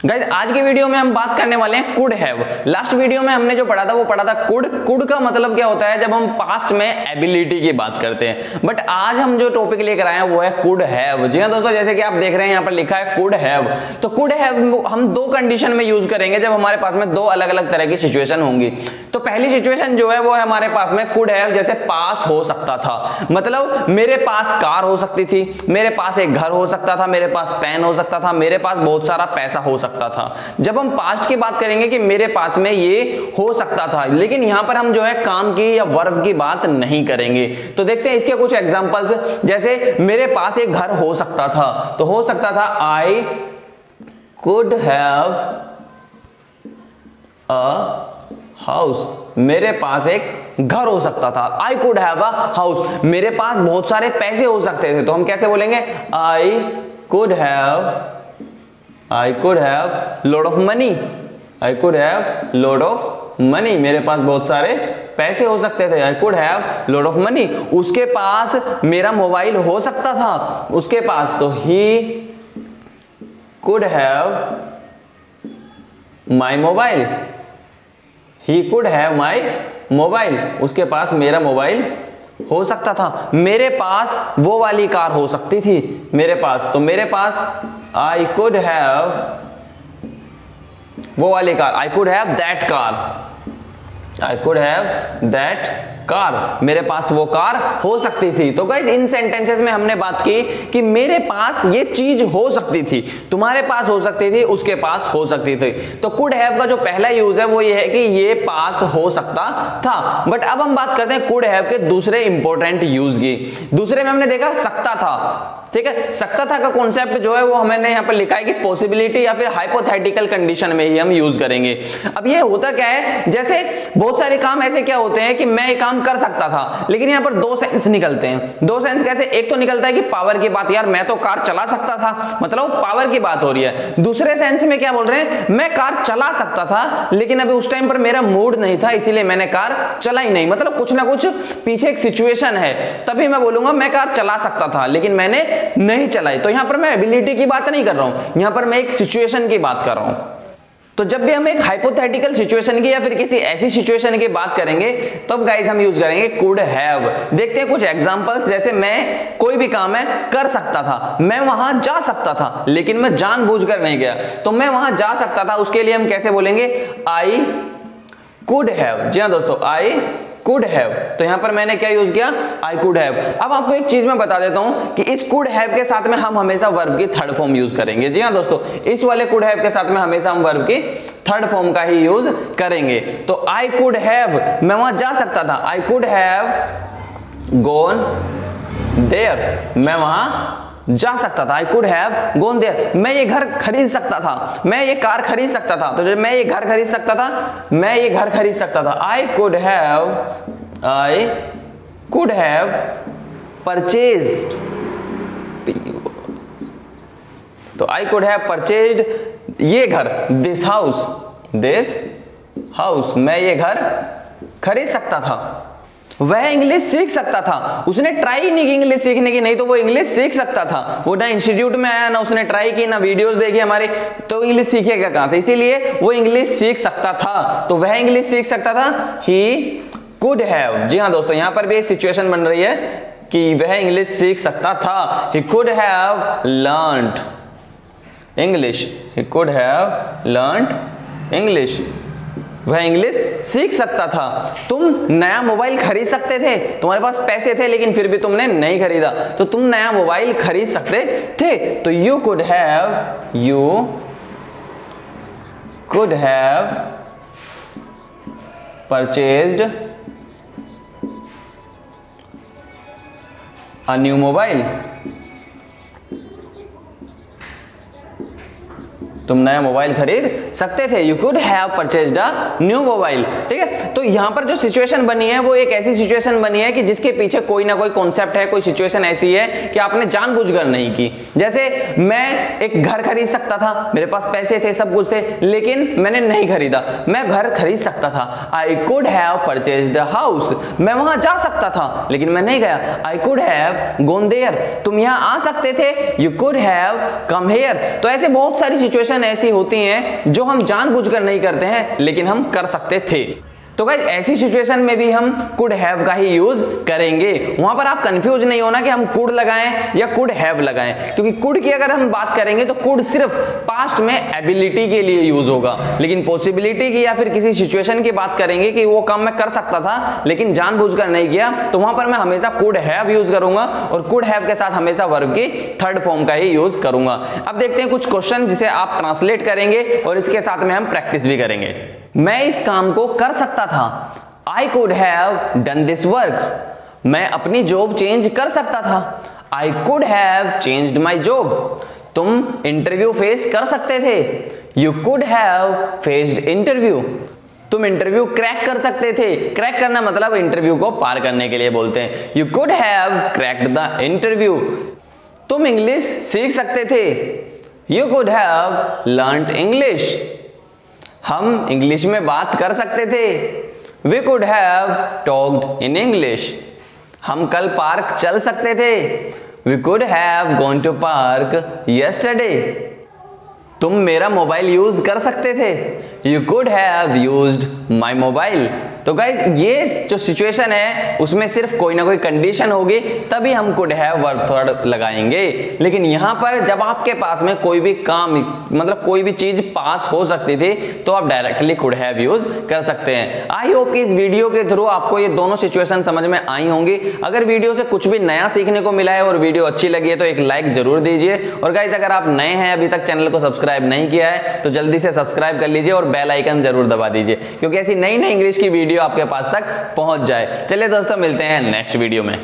Guys आज की video में हम बात करने वाले हैं कुड हैव। लास्ट वीडियो में हमने जो पढ़ा था वो पढ़ा था कुड। कुड का मतलब क्या होता है जब हम पास्ट में एबिलिटी की बात करते हैं। बट आज हम जो टॉपिक लेकर आए हैं वो है कुड हैव। जी हाँ दोस्तों, जैसे कि आप देख रहे हैं यहाँ पर लिखा है कुड हैव। तो कुड हैव हम दो कंडीशन में यूज करेंगे जब हमारे पास में दो अलग अलग तरह की सिचुएशन होंगी। तो पहली सिचुएशन जो है वो है हमारे पास में कुड हैव जैसे पास हो सकता था, मतलब मेरे पास कार हो सकती थी, मेरे पास एक घर हो सकता था, मेरे पास पेन हो सकता था, मेरे पास बहुत सारा पैसा हो सकता था। जब हम पास्ट की बात करेंगे कि मेरे पास में ये हो सकता था, लेकिन यहां पर हम जो है काम की या वर्ब की बात नहीं करेंगे। तो देखते हैं इसके कुछ एग्जांपल्स। जैसे मेरे पास एक घर हो सकता था, तो हो सकता था I could have a house. मेरे पास एक घर हो सकता था, I could have a house. मेरे पास बहुत सारे पैसे हो सकते थे, तो हम कैसे बोलेंगे आई could have load of money. I could have load of money. मेरे पास बहुत सारे पैसे हो सकते थे, आई could have load of money. उसके पास मेरा मोबाइल हो सकता था, उसके पास, तो he could have my mobile. He could have my mobile. उसके पास मेरा मोबाइल हो सकता था। मेरे पास वो वाली कार हो सकती थी, मेरे पास, तो मेरे पास आई कुड हैव वो वाली car, I could have that car. I could have that car. मेरे पास वो कार हो सकती थी। तो गाइस इन सेंटेंसेस में हमने बात की कि मेरे पास ये चीज हो सकती थी, तुम्हारे पास हो सकती थी, उसके पास हो सकती थी। तो कुड हैव का जो पहला यूज है वो ये है कि ये पास हो सकता था। बट अब हम बात करते हैं कुड हैव के दूसरे इंपॉर्टेंट यूज की। दूसरे में हमने देखा सकता था, ठीक है। सकता था का कॉन्सेप्ट जो है वो हमने यहां पर लिखा है कि पॉसिबिलिटी या फिर हाइपोथेटिकल कंडीशन में ही हम यूज करेंगे। अब ये होता क्या है, जैसे बहुत सारे काम ऐसे क्या होते हैं कि मैं ये काम कर सकता था, लेकिन यहां पर दो सेंस निकलते हैं। दो सेंस कैसे, एक तो निकलता है कि पावर की बात, यार मैं तो कार चला सकता था, मतलब पावर की बात हो रही है। दूसरे सेंस में क्या बोल रहे हैं, मैं कार चला सकता था लेकिन अभी उस टाइम पर मेरा मूड नहीं था, इसीलिए मैंने कार चलाई नहीं। मतलब कुछ ना कुछ पीछे एक सिचुएशन है, तभी मैं बोलूंगा मैं कार चला सकता था लेकिन मैंने नहीं चलाई। तो यहां पर मैं एबिलिटी की बात नहीं कर रहा हूं, यहां पर मैं एक सिचुएशन की बात कर रहा हूं। तो जब भी हम एक हाइपोथेटिकल सिचुएशन की या फिर किसी ऐसी सिचुएशन की बात करेंगे तब गाइस हम यूज करेंगे कुड हैव। देखते हैं कुछ एग्जांपल्स। जैसे मैं कोई भी काम है कर सकता था, मैं वहां जा सकता था लेकिन मैं जानबूझकर नहीं गया, तो मैं वहां जा सकता था, उसके लिए हम कैसे बोलेंगे आई कुड हैव। जी हाँ दोस्तों, आई कुड हैव। तो यहां पर मैंने क्या यूज किया, आई कुड हैव। अब आपको एक चीज मैं बता देता हूं कि इस कुड हैव के साथ में हम हमेशा वर्ब की थर्ड फॉर्म यूज करेंगे। जी हां दोस्तों, इस वाले कुड हैव के साथ में हमेशा हम वर्ब की थर्ड फॉर्म का ही यूज करेंगे। तो आई कुड हैव, मैं वहां जा सकता था, I could have gone there. मैं वहां जा सकता था, I could have gone there. मैं ये घर खरीद सकता था, मैं ये कार खरीद सकता था, तो जब मैं ये घर खरीद सकता था, मैं ये घर खरीद सकता था। I could have purchased. तो आई कुड हैव परचेज्ड ये घर, दिस हाउस। मैं ये घर खरीद सकता था। वह इंग्लिश सीख सकता था, उसने ट्राई नहीं की इंग्लिश सीखने की, नहीं तो वो इंग्लिश सीख सकता था। वो ना इंस्टीट्यूट में आया, ना उसने ट्राई की, ना वीडियोस देखी हमारे, तो इंग्लिश सीखेगा कहां से, इसीलिए वो इंग्लिश सीख सकता था। तो वह इंग्लिश सीख सकता था, ही कुड हैव। जी हाँ दोस्तों, यहां पर भी एक सिचुएशन बन रही है कि वह इंग्लिश सीख सकता था। He could have learned English. He could have learned English. वह इंग्लिश सीख सकता था। तुम नया मोबाइल खरीद सकते थे, तुम्हारे पास पैसे थे लेकिन फिर भी तुमने नहीं खरीदा, तो तुम नया मोबाइल खरीद सकते थे। तो you could have purchased a new mobile. तुम नया मोबाइल खरीद सकते थे, you could have purchased a new mobile. ठीक है, तो यहां पर जो सिचुएशन बनी है वो एक ऐसी सिचुएशन बनी है कि जिसके पीछे कोई ना कोई कॉन्सेप्ट है, कोई सिचुएशन ऐसी है कि आपने जानबूझकर नहीं की। जैसे मैं एक घर खरीद सकता था, मेरे पास पैसे थे, सब कुछ थे, लेकिन मैंने नहीं खरीदा। मैं घर खरीद सकता था, I could have purchased a house. मैं वहां जा सकता था लेकिन मैं नहीं गया, I could have gone there. तुम यहां आ सकते थे, you could have come here. तो ऐसे बहुत सारी सिचुएशन सिचुएशन ऐसी होती हैं जो हम जानबूझकर नहीं करते हैं लेकिन हम कर सकते थे। तो गाइस ऐसी सिचुएशन में भी हम कुड हैव का ही यूज करेंगे। वहां पर आप कंफ्यूज नहीं होना कि हम कुड लगाएं या कुड हैव लगाएं, क्योंकि कुड की अगर हम बात करेंगे तो कुड सिर्फ पास्ट में एबिलिटी के लिए यूज होगा, लेकिन पॉसिबिलिटी की या फिर किसी सिचुएशन की बात करेंगे कि वो काम मैं कर सकता था लेकिन जानबूझकर नहीं किया, तो वहां पर मैं हमेशा कुड हैव यूज करूंगा और कुड हैव के साथ हमेशा वर्ब की थर्ड फॉर्म का ही यूज करूंगा। अब देखते हैं कुछ क्वेश्चन जिसे आप ट्रांसलेट करेंगे और इसके साथ में हम प्रैक्टिस भी करेंगे। मैं इस काम को कर सकता था, I could have done this work। मैं अपनी जॉब चेंज कर सकता था, I could have changed my job। तुम इंटरव्यू फेस कर सकते थे, You could have faced interview। तुम इंटरव्यू क्रैक कर सकते थे, क्रैक करना मतलब इंटरव्यू को पार करने के लिए बोलते हैं, You could have cracked the interview। तुम इंग्लिश सीख सकते थे, You could have learnt English। हम इंग्लिश में बात कर सकते थे, We could have talked in English। हम कल पार्क चल सकते थे, We could have gone to park yesterday। तुम मेरा मोबाइल यूज कर सकते थे, You could have used my mobile। तो गाइज ये जो सिचुएशन है उसमें सिर्फ कोई ना कोई कंडीशन होगी तभी हम कुड हैव वर्ब थर्ड लगाएंगे, लेकिन यहां पर जब आपके पास में कोई भी काम मतलब कोई भी चीज पास हो सकती थी तो आप डायरेक्टली कुड हैव यूज कर सकते हैं। आई होप कि इस वीडियो के थ्रू आपको ये दोनों सिचुएशन समझ में आई होंगी। अगर वीडियो से कुछ भी नया सीखने को मिला है और वीडियो अच्छी लगी है तो एक लाइक जरूर दीजिए, और गाइज अगर आप नए हैं अभी तक चैनल को सब्सक्राइब नहीं किया है तो जल्दी से सब्सक्राइब कर लीजिए और बेल आइकन जरूर दबा दीजिए, क्योंकि ऐसी नई नई इंग्लिश की वीडियो आपके पास तक पहुंच जाए। चलिए दोस्तों, मिलते हैं नेक्स्ट वीडियो में।